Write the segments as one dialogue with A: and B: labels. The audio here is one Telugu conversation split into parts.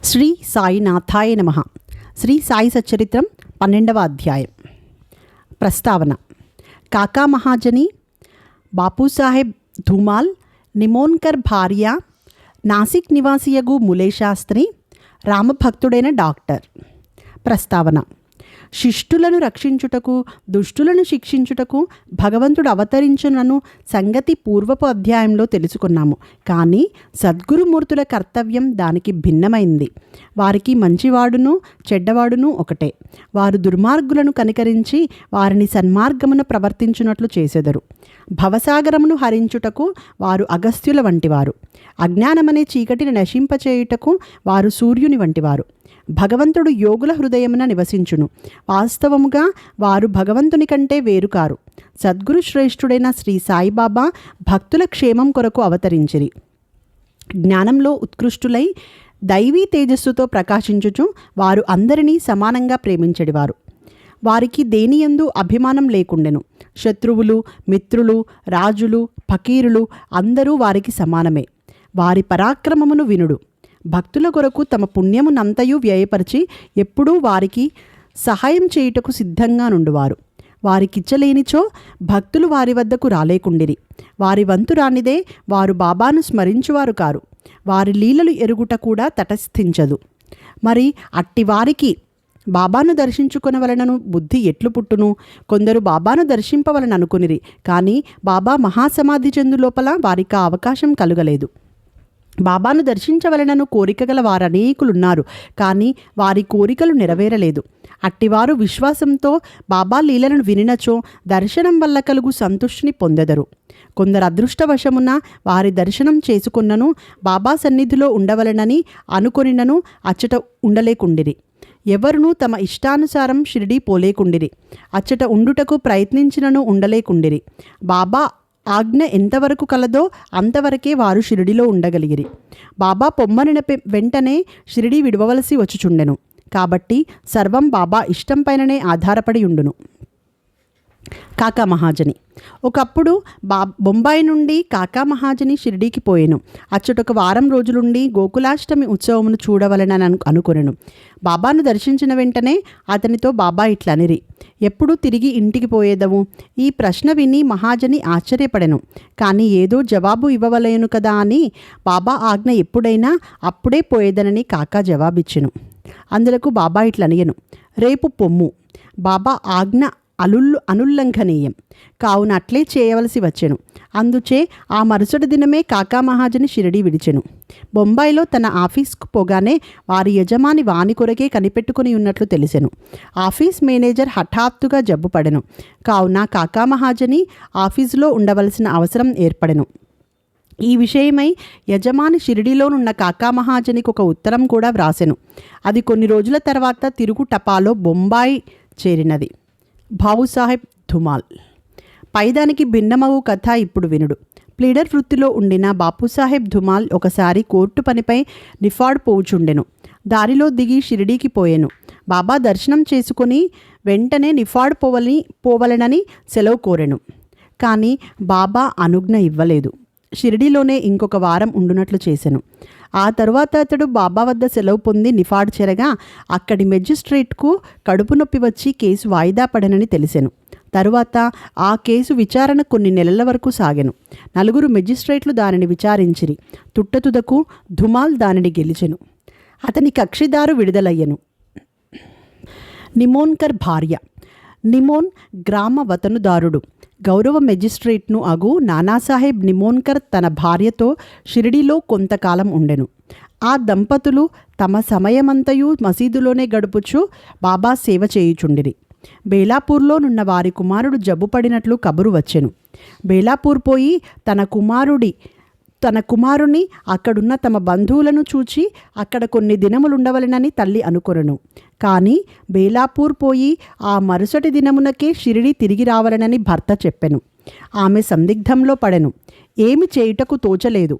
A: శ్రీ సాయినాథాయ నమః. శ్రీ సాయి సచ్చరిత్రం 12వ అధ్యాయం. ప్రస్తావన. కాకా మహాజని, బాపూసాహెబ్ ధూమాల్, నిమోన్కర్ భార్య, నాసిక్ నివాసియగు ములేశాస్త్రి, రామభక్తుడైన డాక్టర్. ప్రస్తావన. శిష్టులను రక్షించుటకు, దుష్టులను శిక్షించుటకు భగవంతుడు అవతరించునను సంగతి పూర్వపు అధ్యాయంలో తెలుసుకున్నాము. కానీ సద్గురుమూర్తుల కర్తవ్యం దానికి భిన్నమైంది. వారికి మంచివాడును చెడ్డవాడును ఒకటే. వారు దుర్మార్గులను కనికరించి వారిని సన్మార్గమున ప్రవర్తించున్నట్లు చేసెదరు. భవసాగరమును హరించుటకు వారు అగస్త్యుల వంటివారు. అజ్ఞానమనే చీకటిని నశింపచేయుటకు వారు సూర్యుని వంటివారు. భగవంతుడు యోగుల హృదయమున నివసించును. వాస్తవముగా వారు భగవంతుని కంటే వేరుకారు. సద్గురు శ్రేష్ఠుడైన శ్రీ సాయిబాబా భక్తుల క్షేమం కొరకు అవతరించిరి. జ్ఞానంలో ఉత్కృష్టులై దైవీ తేజస్సుతో ప్రకాశించుచు వారు అందరినీ సమానంగా ప్రేమించెడివారు. వారికి దేనియందు అభిమానం లేకుండెను. శత్రువులు, మిత్రులు, రాజులు, ఫకీరులు అందరూ వారికి సమానమే. వారి పరాక్రమమును వినుడు. భక్తుల కొరకు తమ పుణ్యమునంతయు వ్యయపరిచి ఎప్పుడూ వారికి సహాయం చేయుటకు సిద్ధంగా నుండువారు. వారికిచ్చలేనిచో భక్తులు వారి వద్దకు రాలేకుండిరి. వారి వంతు రానిదే వారు బాబాను స్మరించువారు కారు. వారి లీలలు ఎరుగుట కూడా తటస్థించదు. మరి అట్టివారికి బాబాను దర్శించుకొనవలనను బుద్ధి ఎట్లు పుట్టును? కొందరు బాబాను దర్శింపవలననుకునిరి. కానీ బాబా మహాసమాధి చెందు లోపల వారికి ఆ అవకాశం కలుగలేదు. బాబాను దర్శించవలనను కోరిక గల వారనేకులున్నారు. కానీ వారి కోరికలు నెరవేరలేదు. అట్టివారు విశ్వాసంతో బాబా లీలలను వినినచో దర్శనం వల్ల కలుగు సంతుష్టిని పొందెదరు. కొందరు అదృష్టవశమున వారి దర్శనం చేసుకున్నను బాబా సన్నిధిలో ఉండవలనని అనుకొనినను అచ్చట ఉండలేకుండిరి. ఎవరునూ తమ ఇష్టానుసారం షిరిడీ పోలేకుండిరి. అచ్చట ఉండుటకు ప్రయత్నించినను ఉండలేకుండిరి. బాబా ఆజ్ఞ ఎంతవరకు కలదో అంతవరకే వారు షిరిడిలో ఉండగలిగిరి. బాబా పొమ్మనిన వెంటనే షిరిడి విడవవలసి వచ్చుచుండెను. కాబట్టి సర్వం బాబా ఇష్టం పైననే ఆధారపడి ఉండును. కాకా మహాజని. ఒకప్పుడు బొంబాయి నుండి కాకా మహాజని షిరిడీకి పోయెను. అచ్చటొక వారం రోజులుండి గోకులాష్టమి ఉత్సవమును చూడవలనని అనుకొనెను. బాబాను దర్శించిన వెంటనే అతనితో బాబా ఇట్లనిరి, ఎప్పుడు తిరిగి ఇంటికి పోయేదవు? ఈ ప్రశ్న విని మహాజని ఆశ్చర్యపడెను. కానీ ఏదో జవాబు ఇవ్వవలేను కదా అని బాబా ఆజ్ఞ ఎప్పుడైనా అప్పుడే పోయేదనని కాకా జవాబిచ్చెను. అందులకు బాబా ఇట్లనియను, రేపు పొమ్ము. బాబా ఆజ్ఞ అనుల్లంఘనీయం కావున అట్లే చేయవలసి వచ్చెను. అందుచే ఆ మరుసటి దినమే కాకా మహాజని షిరిడి విడిచెను. బొంబాయిలో తన ఆఫీస్కు పోగానే వారి యజమాని వాని కొరకే కనిపెట్టుకుని ఉన్నట్లు తెలిసెను. ఆఫీస్ మేనేజర్ హఠాత్తుగా జబ్బుపడెను. కావున కాకా మహాజని ఆఫీసులో ఉండవలసిన అవసరం ఏర్పడెను. ఈ విషయమై యజమాని షిరిడిలోనున్న కాకా మహాజనికి ఒక ఉత్తరం కూడా వ్రాసెను. అది కొన్ని రోజుల తర్వాత తిరుగు టపాలో బొంబాయి చేరినది. బాబూసాహెబ్ ధూమాల్. పైదానికి భిన్నమగు కథ ఇప్పుడు వినుడు. ప్లీడర్ వృత్తిలో ఉండిన బాపూసాహెబ్ ధూమాల్ ఒకసారి కోర్టు పనిపై నిఫాడ్ పోవుచుండెను. దారిలో దిగి షిరిడీకి పోయెను. బాబా దర్శనం చేసుకుని వెంటనే నిఫాడ్ పోవలనని సెలవు కోరెను. కానీ బాబా అనుజ్ఞ ఇవ్వలేదు. షిరిడీలోనే ఇంకొక వారం ఉండునట్లు చేసెను. ఆ తరువాత అతడు బాబా వద్ద సెలవు పొంది నిఫాడ్ చేరగా అక్కడి మెజిస్ట్రేట్కు కడుపు నొప్పి వచ్చి కేసు వాయిదా పడనని తెలిసెను. తరువాత ఆ కేసు విచారణ కొన్ని నెలల వరకు సాగెను. 4 మెజిస్ట్రేట్లు దానిని విచారించిరి. తుట్టతుదకు ధుమాల్ దానిని గెలిచెను. అతని కక్షిదారు విడుదలయ్యెను. నిమోన్కర్ భార్య. నిమోన్ గ్రామ వతనుదారుడు. గౌరవ మెజిస్ట్రేట్ను అగు నానాసాహెబ్ నిమోన్కర్ తన భార్యతో షిరిడీలో కొంతకాలం ఉండెను. ఆ దంపతులు తమ సమయమంతయు మసీదులోనే గడుపుచు బాబా సేవ చేయుచుండిరి. బేలాపూర్లోనున్న వారి కుమారుడు జబ్బుపడినట్లు కబురు వచ్చెను. బేలాపూర్ పోయి తన కుమారుని అక్కడున్న తమ బంధువులను చూచి అక్కడ కొన్ని దినములుండవలెనని తల్లి అనుకొనెను. కానీ బేలాపూర్ పోయి ఆ మరుసటి దినమునకే షిరిడి తిరిగి రావాలనని భర్త చెప్పెను. ఆమె సందిగ్ధంలో పడెను. ఏమి చేయుటకు తోచలేదు.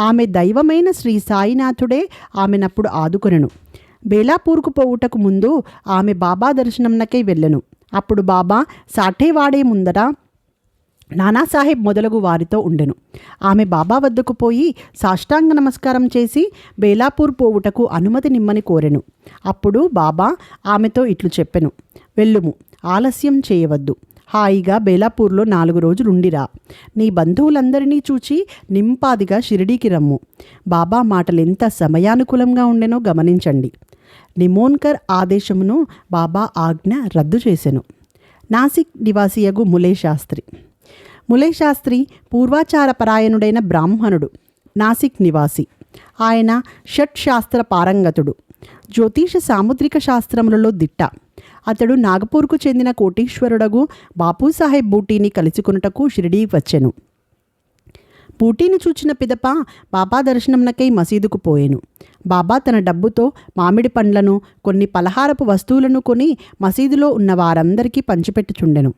A: ఆమె దైవమైన శ్రీ సాయినాథుడే ఆమెనప్పుడు ఆదుకొనెను. బేలాపూర్కు పోవుటకు ముందు ఆమె బాబా దర్శనంనకై వెళ్ళెను. అప్పుడు బాబా సాఠేవాడే ముందర నానాసాహెబ్ మొదలగు వారితో ఉండెను. ఆమె బాబా వద్దకు పోయి సాష్టాంగ నమస్కారం చేసి బేలాపూర్ పోవుటకు అనుమతి నిమ్మని కోరెను. అప్పుడు బాబా ఆమెతో ఇట్లు చెప్పెను, వెళ్ళుము, ఆలస్యం చేయవద్దు. హాయిగా బేలాపూర్లో 4 రోజులుండిరా. నీ బంధువులందరినీ చూచి నింపాదిగా షిరిడీకి రమ్ము. బాబా మాటలెంత సమయానుకూలంగా ఉండెనో గమనించండి. నిమోన్కర్ ఆదేశమును బాబా ఆజ్ఞ రద్దు చేసెను. నాసిక్ నివాసియగు ములే శాస్త్రి. ములే శాస్త్రి పూర్వాచారపరాయణుడైన బ్రాహ్మణుడు, నాసిక్ నివాసి. ఆయన షట్ శాస్త్ర పారంగతుడు, జ్యోతిష సాముద్రిక శాస్త్రములలో దిట్ట. అతడు నాగపూర్కు చెందిన కోటీశ్వరుడగు బాపూసాహెబ్ బూటీని కలుసుకొనుటకు షిరిడీ వచ్చెను. బూటీని చూచిన పిదప బాబా దర్శనమునకై మసీదుకు పోయెను. బాబా తన డబ్బుతో మామిడి పండ్లను, కొన్ని పలహారపు వస్తువులను కొని మసీదులో ఉన్న వారందరికీ పంచిపెట్టుచుండెను.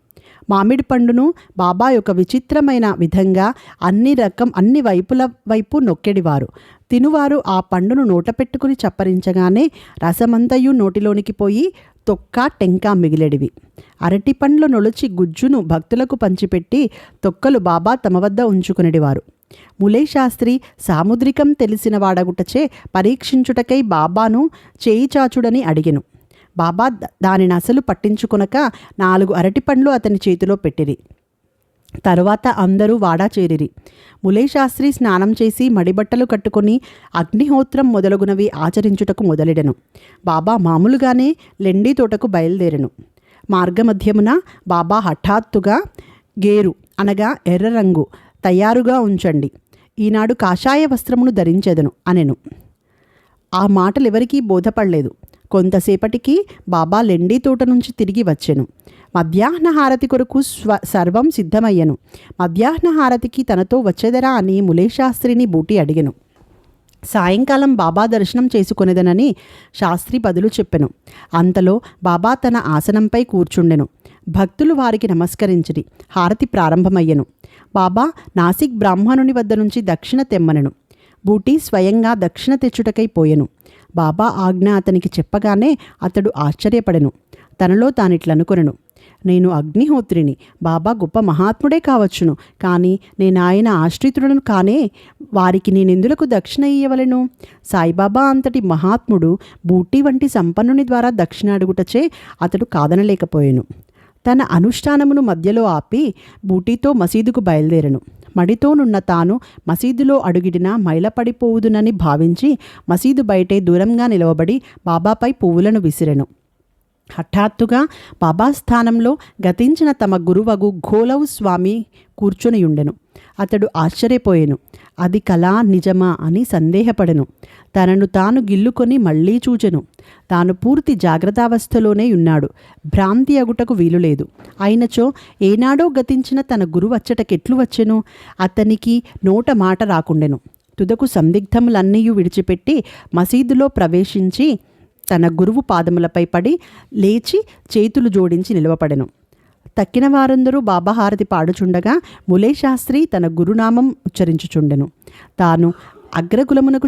A: మామిడి పండును బాబా యొక్క విచిత్రమైన విధంగా అన్ని వైపుల వైపు నొక్కెడివారు. తినువారు ఆ పండును నోట పెట్టుకుని చప్పరించగానే రసమంతయు నోటిలోనికి పోయి తొక్క టెంక మిగిలెడివి. అరటి పండ్లు నొలిచి గుజ్జును భక్తులకు పంచిపెట్టి తొక్కలు బాబా తమ వద్ద ఉంచుకునేవారు. ములే శాస్త్రి సాముద్రికం తెలిసిన వాడగుటచే పరీక్షించుటకై బాబాను చేయి చాచుడని అడిగెను. బాబా దానిని అసలు పట్టించుకొనక 4 అరటిపండ్లు అతని చేతిలో పెట్టిరి. తరువాత అందరూ వాడా చేరిరి. ములే శాస్త్రి స్నానం చేసి మడిబట్టలు కట్టుకొని అగ్నిహోత్రం మొదలగునవి ఆచరించుటకు మొదలెడెను. బాబా మామూలుగానే లెండి తోటకు బయలుదేరెను. మార్గమధ్యమున బాబా హఠాత్తుగా గేరు అనగా ఎర్ర రంగు తయారుగా ఉంచండి, ఈనాడు కాషాయ వస్త్రమును ధరించెదను అనెను. ఆ మాటలెవరికీ బోధపడలేదు. కొంతసేపటికి బాబా లెండి తోట నుంచి తిరిగి వచ్చెను. మధ్యాహ్న హారతి కొరకు సర్వం సిద్ధమయ్యను. మధ్యాహ్న హారతికి తనతో వచ్చేదరా అని ములే శాస్త్రిని బూటి అడిగెను. సాయంకాలం బాబా దర్శనం చేసుకొనేదనని శాస్త్రి బదులు చెప్పెను. అంతలో బాబా తన ఆసనంపై కూర్చుండెను. భక్తులు వారికి నమస్కరించిరి. హారతి ప్రారంభమయ్యెను. బాబా నాసిక్ బ్రాహ్మణుని వద్ద నుంచి దక్షిణ తెమ్మనెను. బూటి స్వయంగా దక్షిణ తెచ్చుటకై పోయెను. బాబా ఆజ్ఞ అతనికి చెప్పగానే అతడు ఆశ్చర్యపడెను. తనలో తానిట్లనుకొనెను, నేను అగ్నిహోత్రిని, బాబా గొప్ప మహాత్ముడే కావచ్చును, కానీ నేను ఆయన ఆశ్రితుడను కానే, వారికి నేనెందులకు దక్షిణ ఇయ్యవలెను? సాయిబాబా అంతటి మహాత్ముడు బూటి వంటి సంపన్నుని ద్వారా దక్షిణ అడుగుటచే అతడు కాదనలేకపోయెను. తన అనుష్ఠానమును మధ్యలో ఆపి బూటీతో మసీదుకు బయలుదేరెను. మడితోనున్న తాను మసీదులో అడుగిడినా మైలపడిపోవుదునని భావించి మసీదు బయటే దూరంగా నిలవబడి బాబాపై పువ్వులను విసిరెను. హఠాత్తుగా బాబా స్థానంలో గతించిన తమ గురువగు ఘోలవు స్వామి కూర్చొనియుండెను. అతడు ఆశ్చర్యపోయెను. అది కళా నిజమా అని సందేహపడెను. తనను తాను గిల్లుకొని మళ్లీ చూచెను. తాను పూర్తి జాగ్రత్తావస్థలోనే ఉన్నాడు. భ్రాంతి అగుటకు వీలులేదు. అయినచో ఏనాడో గతించిన తన గురువచ్చటకెట్లు వచ్చెను? అతనికి నోట మాట రాకుండెను. తుదకు సందిగ్ధములన్నీయూ విడిచిపెట్టి మసీదులో ప్రవేశించి తన గురువు పాదములపై పడి లేచి చేతులు జోడించి నిలవపడెను. తక్కిన వారందరూ బాబా హారతి పాడుచుండగా ములే శాస్త్రి తన గురునామం ఉచ్చరించుచుండెను. తాను అగ్రకులమునకు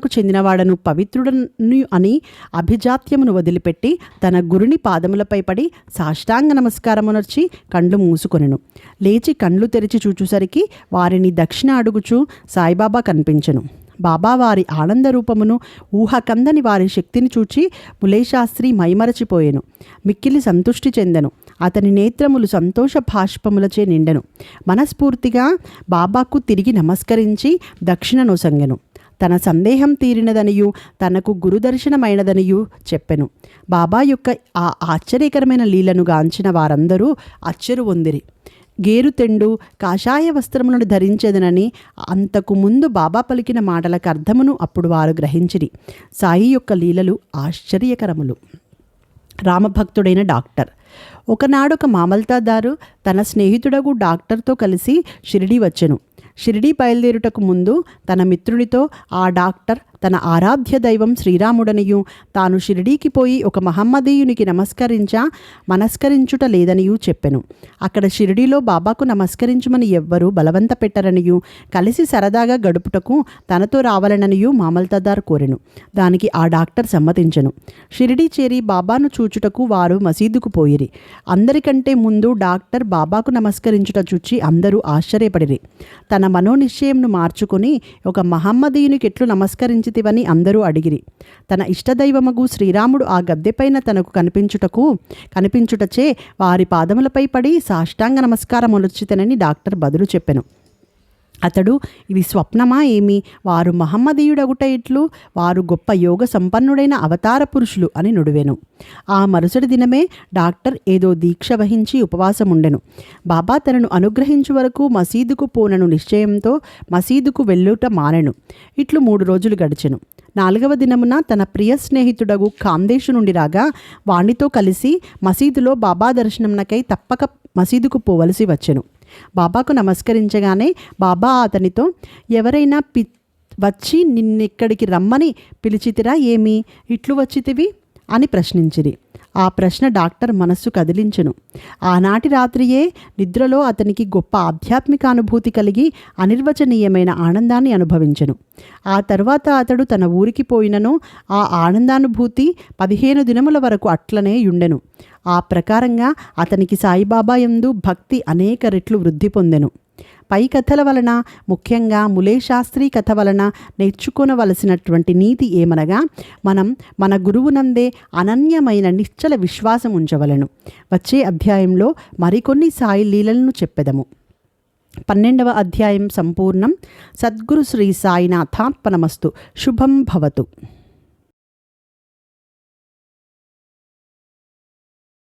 A: చెందినవాడను పవిత్రుడను అని అభిజాత్యమును వదిలిపెట్టి తన గురుని పాదములపై పడి సాష్టాంగ నమస్కారమునర్చి కండ్లు మూసుకొనెను. లేచి కండ్లు తెరిచి చూచుసరికి వారిని దక్షిణ అడుగుచూ సాయిబాబా కనిపించెను. బాబా వారి ఆనంద రూపమును, ఊహకందని వారి శక్తిని చూచి ములే శాస్త్రి మైమరచిపోయెను. మిక్కిలి సంతుష్టి చెందెను. అతని నేత్రములు సంతోష భాష్పములచే నిండెను. మనస్ఫూర్తిగా బాబాకు తిరిగి నమస్కరించి దక్షిణ నొసంగెను. తన సందేహం తీరినదనియు తనకు గురుదర్శనమైనదనియు చెప్పెను. బాబా యొక్క ఆ ఆశ్చర్యకరమైన లీలను గాంచిన వారందరూ అచ్చెరువొందిరి. గేరుతెండు కాషాయ వస్త్రములను ధరించెదనని అంతకు ముందు బాబా పలికిన మాటలకు అర్థమును అప్పుడు వారు గ్రహించిరి. సాయి యొక్క లీలలు ఆశ్చర్యకరములు. రామభక్తుడైన డాక్టర్. ఒకనాడొక మామల్తాదారు తన స్నేహితుడగు డాక్టర్తో కలిసి షిరిడీ వచ్చెను. షిరిడీ బయలుదేరుటకు ముందు తన మిత్రునితో ఆ డాక్టర్ తన ఆరాధ్య దైవం శ్రీరాముడనియు తాను షిరిడీకి పోయి ఒక మహమ్మదీయునికి మనస్కరించుట లేదనియూ చెప్పెను. అక్కడ షిరిడీలో బాబాకు నమస్కరించుమని ఎవ్వరూ బలవంత పెట్టరనియూ కలిసి సరదాగా గడుపుటకు తనతో రావాలననియూ మామల్తదార్ కోరెను. దానికి ఆ డాక్టర్ సమ్మతించెను. షిరిడీ చేరి బాబాను చూచుటకు వారు మసీదుకు పోయిరి. అందరికంటే ముందు డాక్టర్ బాబాకు నమస్కరించుట చూచి అందరూ ఆశ్చర్యపడిరి. తన మనోనిశ్చయంను మార్చుకొని ఒక మహమ్మదీయునికి ఎట్లు నమస్కరించితివని అందరూ అడిగిరి. తన ఇష్టదైవమగు శ్రీరాముడు ఆ గద్దెపైన తనకు కనిపించుటచే వారి పాదములపై పడి సాష్టాంగ నమస్కారములొచ్చితనని డాక్టర్ బదులు చెప్పెను. అతడు, ఇది స్వప్నమా ఏమి? వారు మహమ్మదీయుడగుట ఇట్లు, వారు గొప్ప యోగ సంపన్నుడైన అవతార పురుషులు అని నుడివెను. ఆ మరుసటి దినమే డాక్టర్ ఏదో దీక్ష వహించి ఉపవాసముండెను. బాబా తనను అనుగ్రహించు వరకు మసీదుకు పోనను నిశ్చయంతో మసీదుకు వెళ్ళుట మానెను. ఇట్లు 3 రోజులు గడిచెను. 4వ దినమున తన ప్రియ స్నేహితుడగు కాందేశు నుండి రాగా వాణ్ణితో కలిసి మసీదులో బాబా దర్శనంకై తప్పక మసీదుకు పోవలసి వచ్చెను. బాబాకు నమస్కరించగానే బాబా అతనితో, ఎవరైనా వచ్చి నిన్నిక్కడికి రమ్మని పిలిచితిరా ఏమి? ఇట్లు వచ్చితివి అని ప్రశ్నించిరి. ఆ ప్రశ్న డాక్టర్ మనస్సు కదిలించెను. ఆనాటి రాత్రియే నిద్రలో అతనికి గొప్ప ఆధ్యాత్మిక అనుభూతి కలిగి అనిర్వచనీయమైన ఆనందాన్ని అనుభవించెను. ఆ తర్వాత అతడు తన ఊరికి పోయినను ఆ ఆనందానుభూతి 15 దినముల వరకు అట్లనే యుండెను. ఆ ప్రకారంగా అతనికి సాయిబాబా యందు భక్తి అనేక రెట్లు వృద్ధి పొందెను. పై కథల వలన, ముఖ్యంగా ములే శాస్త్రి కథ వలన నేర్చుకోనవలసినటువంటి నీతి ఏమనగా, మనం మన గురువునందే అనన్యమైన నిశ్చల విశ్వాసం ఉంచవలను. వచ్చే అధ్యాయంలో మరికొన్ని సాయి లీలలను చెప్పెదము. 12వ అధ్యాయం సంపూర్ణం. సద్గురు శ్రీ సాయినాథార్పణమస్తు. శుభం భవతు.